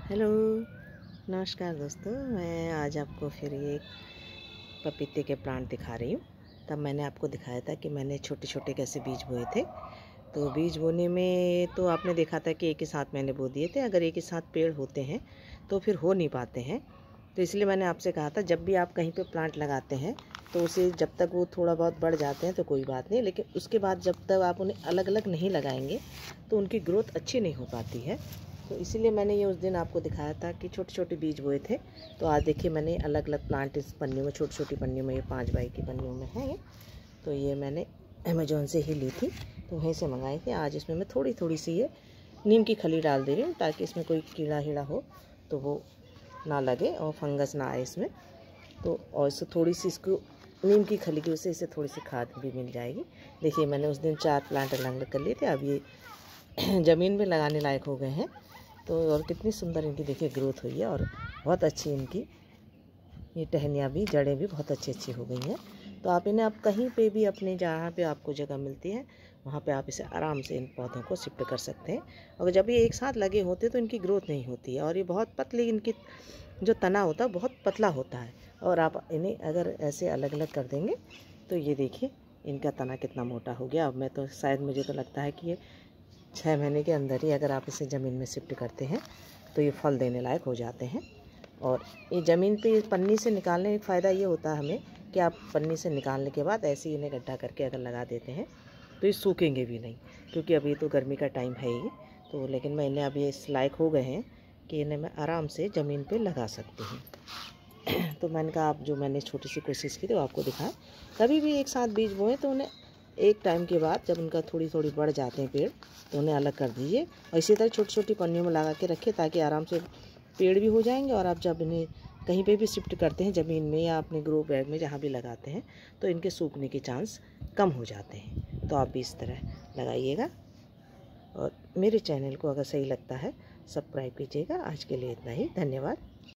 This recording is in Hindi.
हेलो, नमस्कार दोस्तों। मैं आज आपको फिर ये पपीते के प्लांट दिखा रही हूँ। तब मैंने आपको दिखाया था कि मैंने छोटे छोटे कैसे बीज बोए थे। तो बीज बोने में तो आपने देखा था कि एक ही साथ मैंने बो दिए थे। अगर एक ही साथ पेड़ होते हैं तो फिर हो नहीं पाते हैं। तो इसलिए मैंने आपसे कहा था जब भी आप कहीं पे प्लांट लगाते हैं तो उसे जब तक वो थोड़ा बहुत बढ़ जाते हैं तो कोई बात नहीं, लेकिन उसके बाद जब तक आप उन्हें अलग अलग नहीं लगाएंगे तो उनकी ग्रोथ अच्छी नहीं हो पाती है। तो इसीलिए मैंने ये उस दिन आपको दिखाया था कि छोटे छोटे बीज बोए थे। तो आज देखिए मैंने अलग अलग प्लांट इस पन्नियों में, छोटी छोटी पन्नियों में, ये 5 बाई की पन्नियों में है ये। तो ये मैंने अमेजोन से ही ली थी, तो वहीं से मंगाई थी। आज इसमें मैं थोड़ी थोड़ी सी ये नीम की खली डाल दे रही हूँ ताकि इसमें कोई कीड़ा हीड़ा हो तो वो ना लगे और फंगस ना आए इसमें। तो और इससे थोड़ी सी इसको नीम की खली की वजह से इसे थोड़ी सी खाद भी मिल जाएगी। देखिए मैंने उस दिन 4 प्लांट अलग अलग कर लिए थे। अब ये ज़मीन में लगाने लायक हो गए हैं। तो और कितनी सुंदर इनकी देखिए ग्रोथ हुई है और बहुत अच्छी इनकी ये टहनियाँ भी, जड़ें भी बहुत अच्छी अच्छी हो गई हैं। तो आप इन्हें आप कहीं पे भी अपने जहाँ पे आपको जगह मिलती है वहाँ पे आप इसे आराम से इन पौधों को शिफ्ट कर सकते हैं। और जब ये एक साथ लगे होते हैं तो इनकी ग्रोथ नहीं होती है और ये बहुत पतली, इनकी जो तना होता है बहुत पतला होता है। और आप इन्हें अगर ऐसे अलग अलग कर देंगे तो ये देखिए इनका तना कितना मोटा हो गया। अब मैं तो शायद, मुझे तो लगता है कि ये 6 महीने के अंदर ही अगर आप इसे ज़मीन में शिफ्ट करते हैं तो ये फल देने लायक हो जाते हैं। और ये ज़मीन पे पन्नी से निकालने का फ़ायदा ये होता है हमें कि आप पन्नी से निकालने के बाद ऐसे ही इन्हें गड्ढा करके अगर लगा देते हैं तो ये सूखेंगे भी नहीं, क्योंकि अभी तो गर्मी का टाइम है ही। तो लेकिन मैं इन्हें अभी इस लायक हो गए हैं कि इन्हें मैं आराम से ज़मीन पे लगा सकती हूँ। तो मैंने कहा आप, जो मैंने छोटी सी कोशिश की तो आपको दिखाएं। कभी भी एक साथ बीज बोएं तो उन्हें एक टाइम के बाद जब उनका थोड़ी थोड़ी बढ़ जाते हैं पेड़ तो उन्हें अलग कर दीजिए और इसी तरह छोटी छोटी पन्नियों में लगा के रखिए ताकि आराम से पेड़ भी हो जाएंगे। और आप जब इन्हें कहीं पे भी शिफ्ट करते हैं ज़मीन में या अपने ग्रो बैग में जहाँ भी लगाते हैं तो इनके सूखने के चांस कम हो जाते हैं। तो आप भी इस तरह लगाइएगा और मेरे चैनल को अगर सही लगता है सब्सक्राइब कीजिएगा। आज के लिए इतना ही, धन्यवाद।